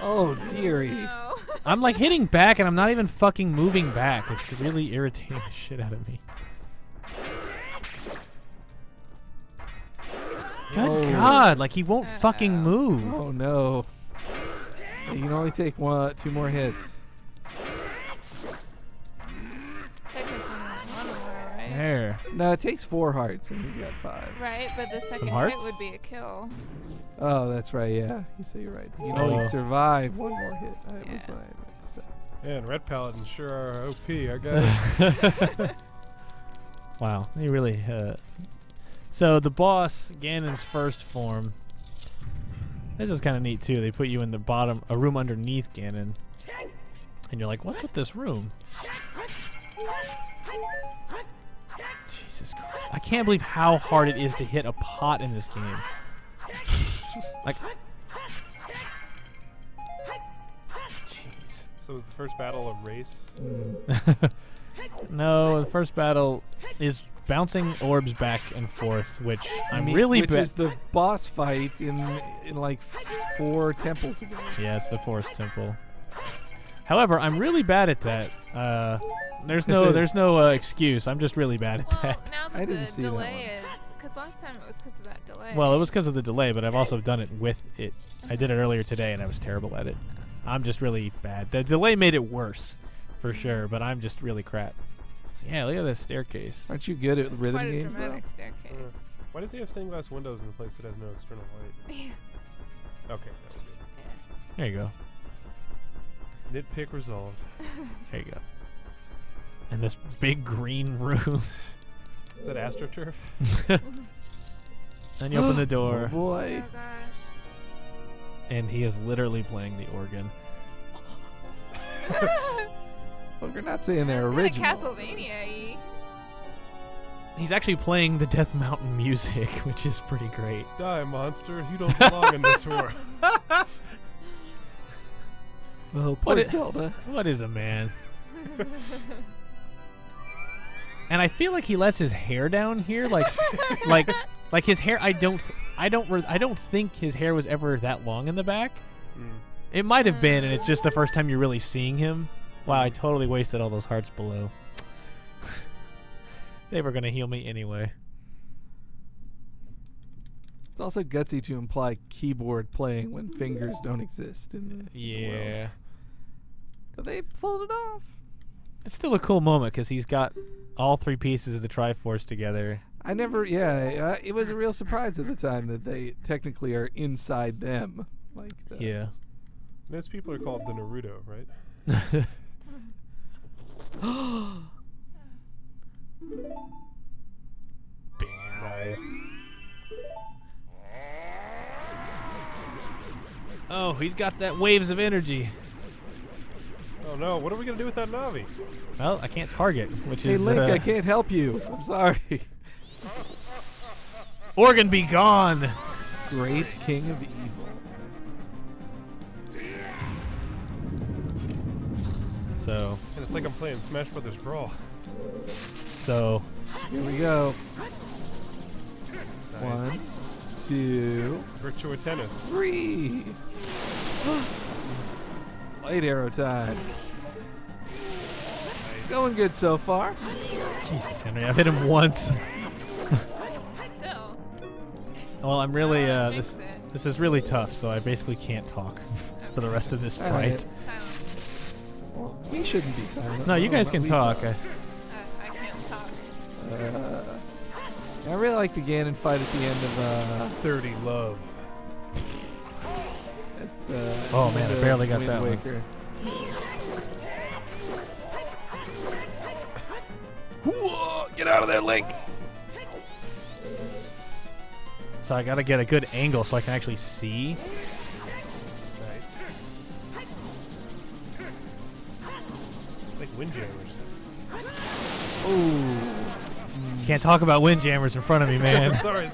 Oh dearie. No. I'm like hitting back and I'm not even fucking moving back. It's really irritating the shit out of me. Good God, like he won't fucking move. Oh no. You can only take 2 more hits. Technically only 1 more, right? There. No, it takes 4 hearts and he's got 5. Right, but the second hearts? hit would be a kill. Oh, that's right, yeah. You say you're right. You can Oh. only survive 1 more hit. That was Yeah. what I meant to say. Man, red paladins sure are OP, I guess. Wow, he really. So the boss, Ganon's first form. This is kind of neat too. They put you in the bottom, a room underneath Ganon, and you're like, "What's with this room?" Jesus Christ! I can't believe how hard it is to hit a pot in this game. Like, jeez. So was the first battle a race? No, the first battle is bouncing orbs back and forth, which I'm really which is the boss fight in like 4 temples ago. Yeah, it's the Forest Temple. However, I'm really bad at that. There's no excuse. I'm just really bad at Well, that. now I that didn't the see that delay is, because last time it was because of that delay. Well, it was because of the delay, but I've also done it with it. I did it earlier today, and I was terrible at it. I'm just really bad. The delay made it worse, for sure, but I'm just really crap. So, yeah, look at this staircase. Aren't you good at rhythm Quite a games though? dramatic staircase. Why does he have stained glass windows in a place that has no external light? Yeah. Okay, that was good. There you go. Nitpick resolved. There you go. And this big green room. Is that AstroTurf? Then you open the Oh door, boy. Oh gosh. and he is literally playing the organ. Well, you're not saying they're That's original. kinda Castlevania-y. He's actually playing the Death Mountain music, which is pretty great. Die, monster. You don't belong in this world. Oh, poor What Zelda. What is a man? And I feel like he lets his hair down here, like his hair. I don't think his hair was ever that long in the back. It might have been, and it's just the first time you're really seeing him. Wow, I totally wasted all those hearts below. They were gonna heal me anyway. It's also gutsy to imply keyboard playing when fingers don't exist in the world. Yeah, But they pulled it off. it's still a cool moment because he's got all 3 pieces of the Triforce together. I never, it was a real surprise at the time that they technically are inside them. Like, the, Yeah. Those people are called the Naruto, right? Nice. Oh, he's got that waves of energy. Oh no, what are we gonna do with that Navi? Well, I can't target, which Hey is Link, I can't help you. I'm sorry. Organ be gone. Great King of Evil. So, And it's like I'm playing Smash Brothers Brawl. so Here we go. 1, 2, Virtua Tennis. 3. Light arrow time. Going good so far. Jesus, Henry, I've hit him once. Still. Well, I'm really, Jinx it. this is really tough, so I basically can't talk for the rest of this All fight. right. Silence. Well, we shouldn't be silent. No, you guys Not can we talk. I can't talk. I really like the Ganon fight at the end of 30 love. Oh, man, I barely got Wind that one. Waker. Whoa, get out of there, Link! So I gotta get a good angle so I can actually see. Nice. Like Windjammers. Ooh. Can't talk about windjammers in front of me, man. sorry.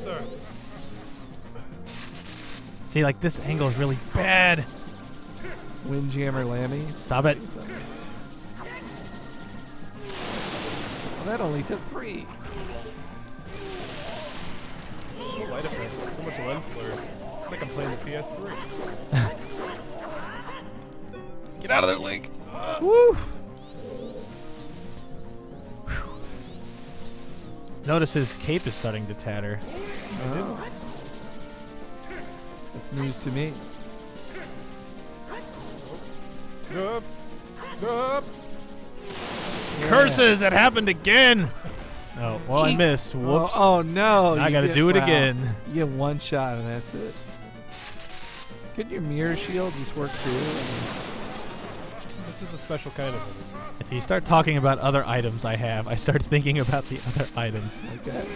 See, like, this angle is really bad. Windjammer Lammy. Stop it. Well, that only took 3. Light effects. So much lens flare. It's like I'm playing the PS3. Get out of there, Link! Woo! Notice his cape is starting to tatter. Oh. That's news to me. Up. Up. Curses! It happened again! Oh, well, I Eek. missed. Whoops. Oh no! I you gotta get- do it wow. again. You get one shot and that's it. Couldn't your mirror shield just work too? This is a special kind of it. If you start talking about other items I have, I start thinking about the other item. Like that.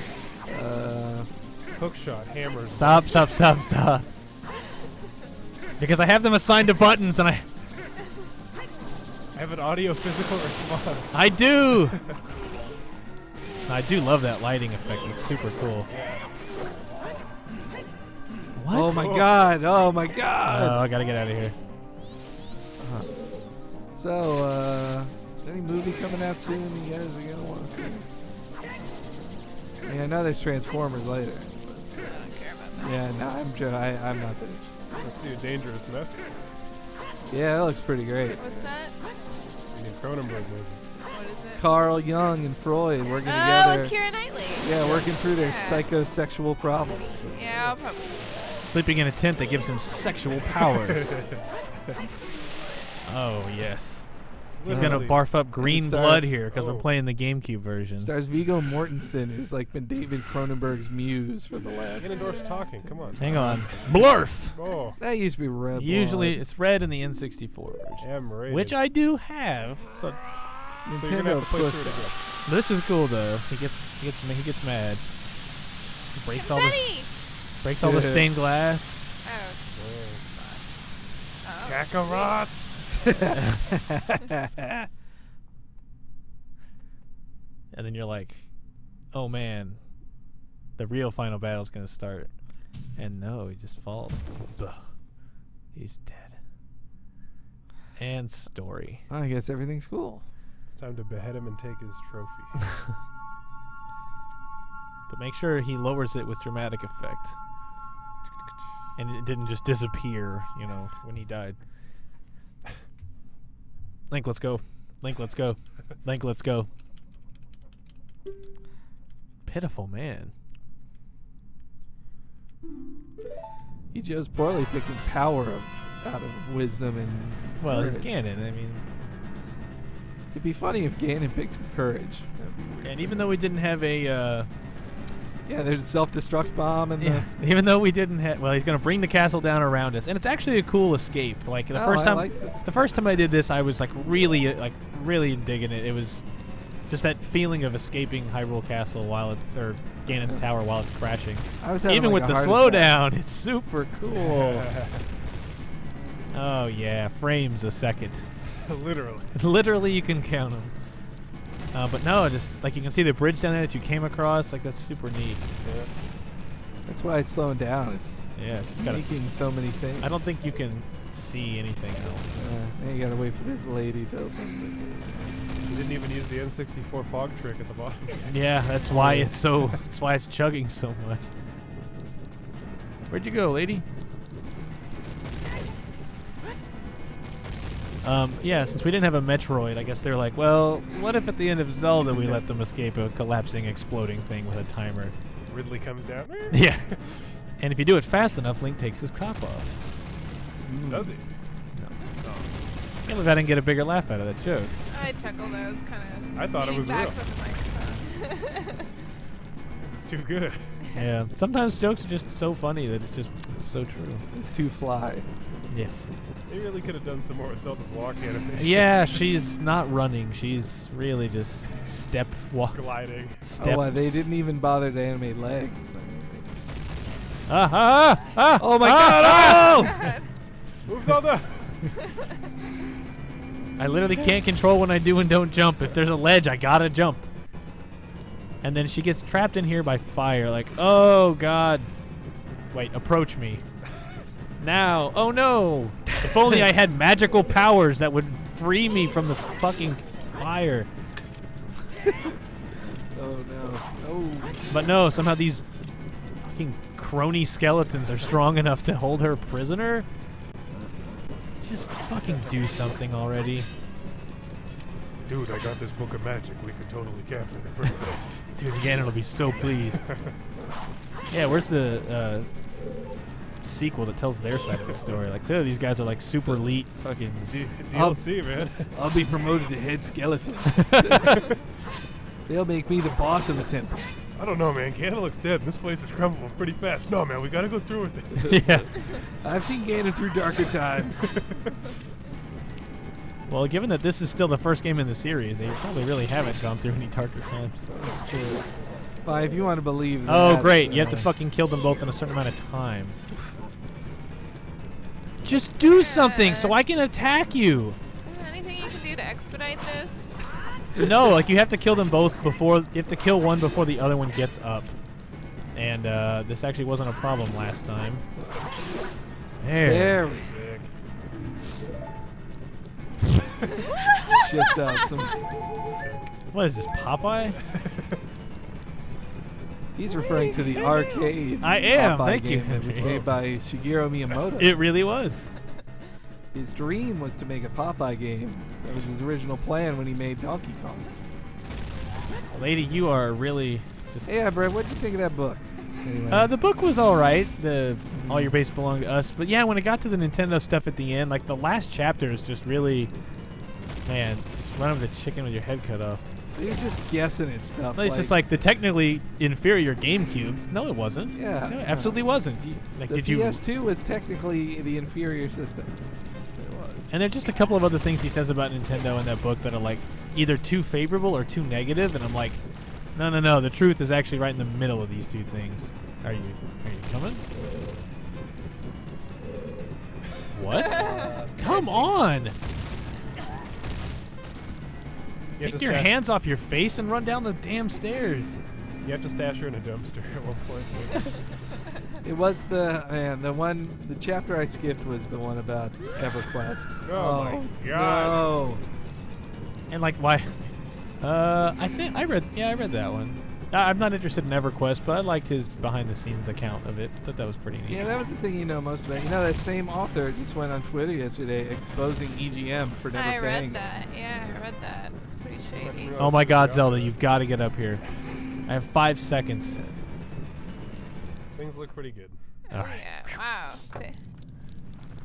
Hook shot, hammers. Stop. Because I have them assigned to buttons, and I have an audio physical response. I do! I do love that lighting effect. It's super cool. What? Oh my god! Oh my Oh, god! I gotta get out of here. So, is any movie coming out soon you guys are gonna want to see? I mean, I know there's Transformers later. I don't care about that. Yeah, no, I'm not that interested. Let's do a dangerous method. Yeah, that looks pretty great. What's that? We need Cronenberg movie. What is it? Carl Jung and Freud working Oh, together. with Keira Knightley. Yeah, working through their Yeah. psychosexual problems. Yeah, I'll probably. Sleeping in a tent that gives him sexual powers. Oh, yes. He's gonna Literally. barf up green start- blood here because Oh. we're playing the GameCube version. Stars Viggo Mortensen, who's like been David Cronenberg's muse for the last. Ganondorf's talking. Come on. Hang on. Blurf! Oh, That used to be red. Usually blood. it's red in the N64 version. M-rated. Which I do have. So So you're gonna Nintendo have to play pushed through it it. again. this is cool though. He gets mad. He breaks all the Yeah. stained glass. Oh. Kakarot. And then you're like, oh man, the real final battle's gonna start. And no, he just falls. Buh. He's dead. And story. I guess everything's cool. It's time to behead him and take his trophy. But make sure he lowers it with dramatic effect. And it didn't just disappear, you know, when he died. Link, let's go. Link, let's go. Link, let's go. Pitiful man. He chose poorly picking power out of wisdom and. Well, it's courage. Ganon. I mean, It'd be funny if Ganon picked courage. That'd be weird. and even though we didn't have a, Yeah, there's a self-destruct bomb and yeah, even though we didn't have, well, he's gonna bring the castle down around us, and it's actually a cool escape. Like the first time, the first time I did this, I was like really digging it. It was just that feeling of escaping Hyrule Castle while it, or Ganon's Tower while it's crashing. I was having Even like with a the heart attack. slowdown, it's super cool. Oh yeah, frames a second. Literally. Literally, you can count them. But no, just like you can see the bridge down there that you came across. Like that's super neat. Yeah. That's why it's slowing down. It's Yeah, it's just gotta. making so many things. I don't think you can see anything else. Now you gotta wait for this lady to open. You didn't even use the N64 fog trick at the bottom. Yeah, that's why it's so. That's why it's chugging so much. Where'd you go, lady? Yeah, since we didn't have a Metroid, I guess they're like, well, what if at the end of Zelda we let them escape a collapsing, exploding thing with a timer? Ridley comes down. Yeah. And if you do it fast enough, Link takes his top off. Does he? No. I can't believe I didn't get a bigger laugh out of that joke. I chuckled. I was kind of. I thought it was back real. from the microphone. It's too good. Yeah. Sometimes jokes are just so funny that it's so true. It's too fly. Yes. They really could have done some more with Zelda's walk animation. Yeah, she's not running. She's really just step walk. Gliding. Oh, they didn't even bother to animate legs. Oh my God! Move Zelda! I literally can't control when I do and don't jump. If there's a ledge, I gotta jump. And then she gets trapped in here by fire. Like, oh God. Wait, approach me. Now. Oh no. If only I had magical powers that would free me from the fucking fire. Oh no. Oh. But no, somehow these fucking crony skeletons are strong enough to hold her prisoner. Just fucking do something already. Dude, I got this book of magic. We could totally capture the princess. Dude, Ganon will be so pleased. Yeah, where's the sequel that tells their side of the story? Like, clearly these guys are like super elite fucking... DLC, man. I'll be promoted to head skeleton. They'll make me the boss of the temple. I don't know, man. Ganon looks dead, and this place is crumbling pretty fast. No, man, we gotta go through with it. Yeah. I've seen Ganon through darker times. Well, given that this is still the first game in the series, they probably really haven't gone through any darker times. That's true. Fine, if you want to believe that. Oh, great. You have to fucking kill them both in a certain amount of time. Just do something so I can attack you. Is there anything you can do to expedite this? No, like you have to kill them both before, you have to kill one before the other one gets up. And this actually wasn't a problem last time. There we shits out some. What is this, Popeye? He's referring to the arcade. I am, Popeye thank you. game that was made by Shigeru Miyamoto. It really was. His dream was to make a Popeye game. That was his original plan when he made Donkey Kong. Lady, you are really just... Yeah, Brett, what'd you think of that book? Anyway. The book was all right. All Your Base Belong to Us. But yeah, when it got to the Nintendo stuff at the end, like the last chapter is just really... Man, just run over the chicken with your head cut off. He was just guessing at stuff. No, it's just like the technically inferior GameCube. No, it wasn't. Yeah. No, it absolutely wasn't. Like, the did you? PS2 was technically the inferior system. It was. And there's just a couple of other things he says about Nintendo in that book that are like either too favorable or too negative, and I'm like, no. The truth is actually right in the middle of these two things. Are you coming? What? Come on! Take your hands off your face and run down the damn stairs. You have to stash her in a dumpster at one point. It was the chapter I skipped was the one about EverQuest. Oh my God. No. And like why? I read that one. I'm not interested in EverQuest, but I liked his behind-the-scenes account of it. Thought that was pretty neat. Yeah, that was the thing you know most about. You know, that same author just went on Twitter yesterday exposing EGM for never I paying. read that. Yeah, I read that. It's pretty shady. Oh my God, Zelda, you've got to get up here. I have 5 seconds. Things look pretty good. Oh, All right. yeah. Wow. Just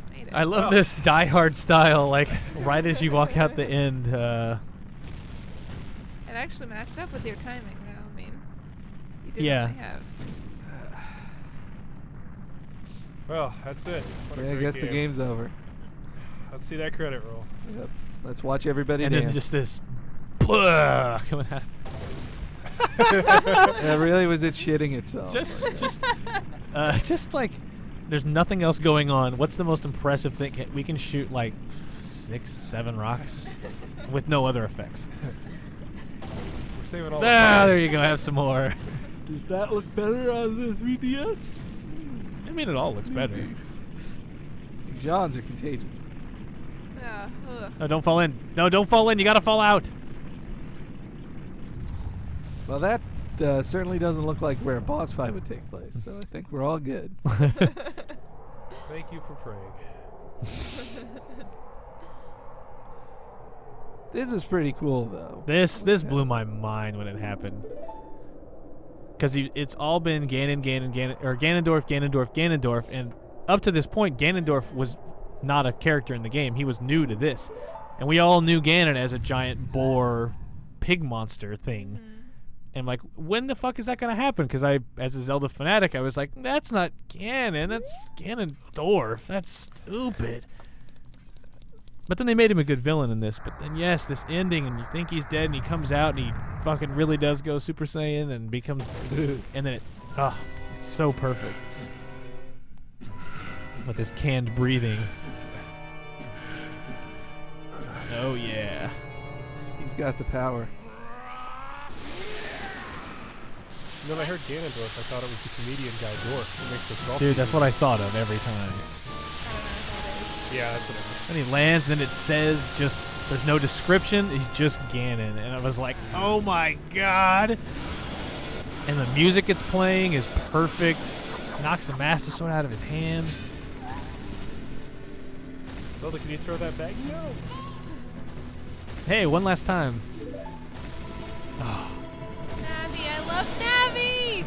made it. I love this Die Hard style, like right as you walk out the end. It actually matched up with your timing, though. I mean, you didn't Yeah. really have. Well, that's it. What a Yeah, I great guess game. the game's over. Let's see that credit roll. Yep. Let's watch everybody And dance. then just this coming out. Yeah, really, was it shitting itself? Just like there's nothing else going on. What's the most impressive thing? We can shoot like 6, 7 rocks with no other effects. We're saving all There you go. Have some more. Does that look better on the 3DS? I mean, it all looks better. Johns are contagious. Yeah. Ugh. No, don't fall in. No, don't fall in. You gotta fall out. Well, that certainly doesn't look like where a boss fight would take place. So I think we're all good. Thank you for praying. This was pretty cool, though. This blew my mind when it happened. Because it's all been Ganon, or Ganondorf, and up to this point, Ganondorf was not a character in the game. He was new to this. And we all knew Ganon as a giant boar pig monster thing. And I'm like, when the fuck is that going to happen? Because as a Zelda fanatic, I was like, that's not Ganon. That's Ganondorf. That's stupid. But then they made him a good villain in this. But then, yes, this ending, and you think he's dead, and he comes out, and he fucking really does go Super Saiyan and becomes... and then it's so perfect. With this canned breathing. Oh, yeah. He's got the power. And then I heard Ganondorf, I thought it was the comedian guy Dorf who makes this golf. Dude, that's what I thought of every time. Yeah, that's what I Then he lands, then it says just, there's no description, he's just Ganon. And I was like, oh my god. And the music it's playing is perfect. Knocks the Master Sword out of his hand. Zelda, can you throw that back? No. Hey, one last time. Oh. Navi, I love Navi!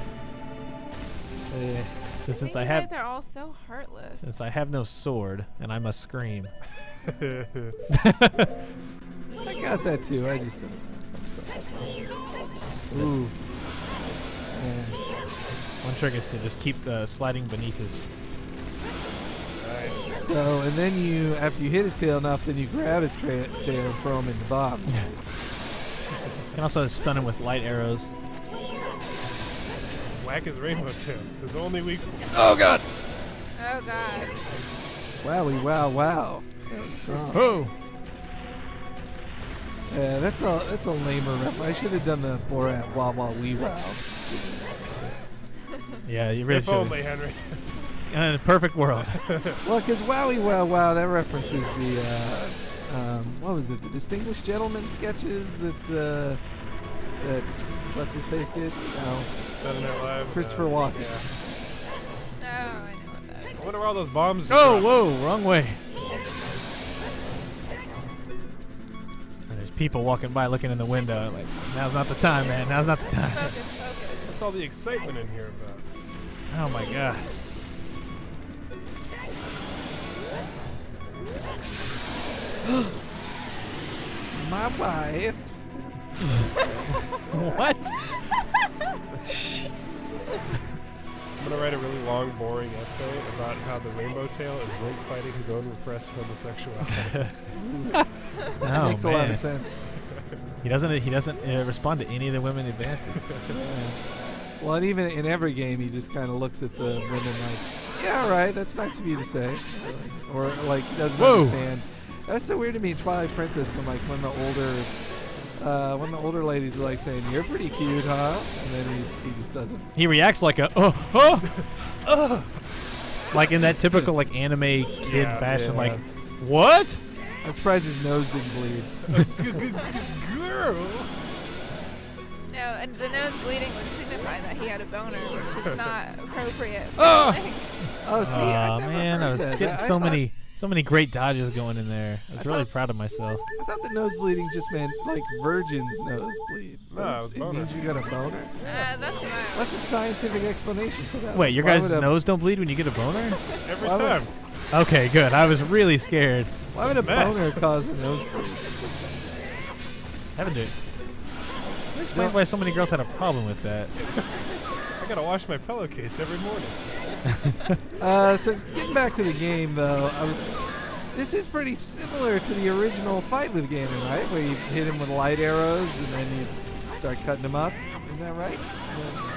So since You I guys are all so heartless. since I have no sword and I must scream. I got that too. I just don't. Ooh. Yeah. One trick is to just keep sliding beneath his. Nice. So, and then you, after you hit his tail enough, then you grab his tail and throw him in the bomb. You can also stun him with light arrows. Whack his rainbow tail. It's his only weak point. Oh god! Oh god. Wowie, wow, wow. That was strong. Oh! Yeah, that's a lamer rep. I should have done the Borat wah wah wee wow. Yeah, you really If should. only, Henry. In a perfect world. Well, because wowie, wow, wow, that references the, what was it, the Distinguished Gentleman sketches that what's his face did? No. Saturday Night Live. Christopher Walken. Yeah. Oh, I know what that is. I wonder where all those bombs just Oh, dropped. whoa, wrong way. And there's people walking by looking in the window. Like, now's not the time, man. Now's not the time. Focus, focus. What's all the excitement in here about? Oh my god. My wife. What? I'm gonna write a really long, boring essay about how the rainbow tail is Link fighting his own repressed homosexuality. Oh, Makes a lot man. of sense. He doesn't respond to any of the women advances. Well, and even in every game, he just kind of looks at the women like, yeah, all right, that's nice of you to say. Or like, doesn't Whoa. understand. That's so weird to me in Twilight Princess when the older ladies are like saying, you're pretty cute, huh? And then he just doesn't. He reacts like a like in that typical like anime kid Yeah, fashion, yeah. like what? I'm surprised his nose didn't bleed. Girl. No, and the nose bleeding would signify that he had a boner, which is not appropriate. For Oh! Link. Oh, see, I Oh never man, heard I was that. getting I so thought- many great dodges going in there. I was really proud of myself. I thought the nose bleeding just meant like virgin's nose bleed. No, it was it boner. means you got a boner. That's what I What's a scientific explanation for that? Wait, your Why guys' would a- nose don't bleed when you get a boner? Every Why would- time. Okay, good. I was really scared. Why would a Mess. boner cause a nosebleed? Haven't it? Explain why so many girls had a problem with that. I gotta wash my pillowcase every morning. So getting back to the game, though, this is pretty similar to the original fight with Ganon, right? Where you hit him with light arrows and then you start cutting him up. Isn't that right?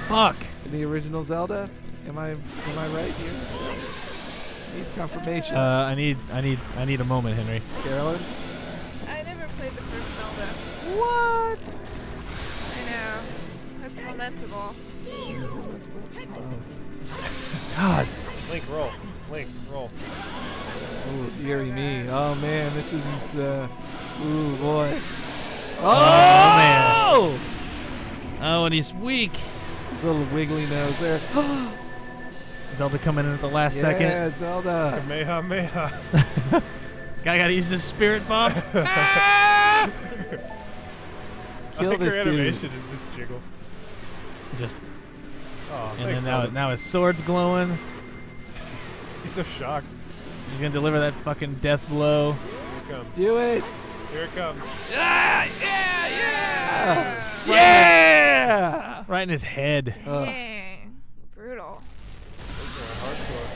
Fuck. In the original Zelda, am I right here? Need confirmation. I need a moment, Henry. Carolyn. I never played the first Zelda. What? I know. That's lamentable. God. Link, roll. Link, roll. Oh, dearie me. Oh man, this isn't. Ooh boy. Oh man. Oh, Oh, and he's weak. His little wiggly nose there. Zelda coming in at the last Yeah, second. Zelda. Kamehameha. Guy gotta use this spirit bomb. Kill I think this her dude. animation is just jiggle. Just Oh, and thanks, then now, Zelda. now his sword's glowing. He's so shocked. He's gonna deliver that fucking death blow. Here it comes. Do it. Here it comes. Yeah! Yeah. Right in his head. Dang. Brutal. Those are hardcore.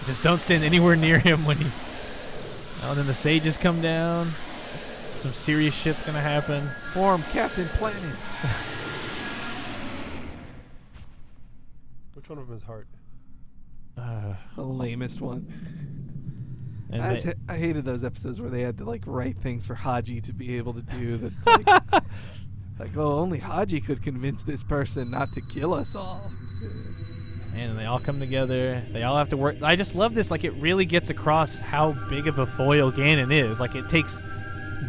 Just don't stand anywhere near him when he. Oh, and then the sages come down. Some serious shit's gonna happen. Form Captain Planet. Which one of them is heart? The lamest one. And I hated those episodes where they had to like write things for Haji to be able to do that. Like, oh, only Haji could convince this person not to kill us all. and they all come together. They all have to work. I just love this. Like, it really gets across how big of a foil Ganon is. Like, it takes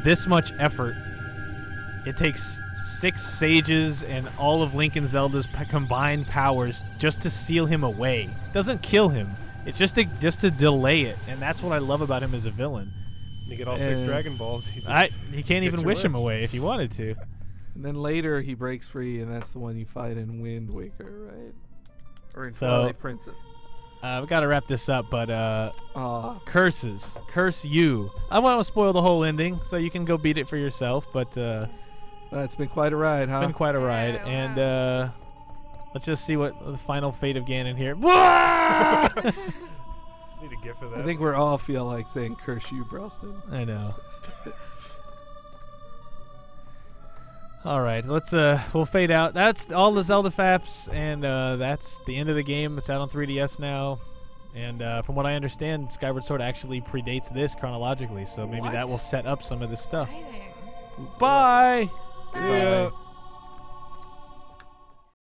this much effort. It takes 6 sages and all of Link and Zelda's combined powers just to seal him away. Doesn't kill him. It's just to delay it, and that's what I love about him as a villain. You get all 6 Dragon Balls. He can't even wish him away if he wanted to. And then later he breaks free, and that's the one you fight in Wind Waker, right? Or in So- Twilight Princess. We got to wrap this up, but Aw. curses. Curse you. I won't spoil the whole ending, so you can go beat it for yourself, but It's been quite a ride, huh? it's been quite a ride. Yeah, And wow. let's just see what the final fate of Ganon here. Need a gift for that. I think we all feel like saying curse you, Brelston. I know. All right, let's we'll fade out. That's all the Zelda FAPs, and that's the end of the game. It's out on 3DS now, and from what I understand, Skyward Sword actually predates this chronologically, so maybe that What? will set up some of this stuff. Exciting. Bye. Yeah.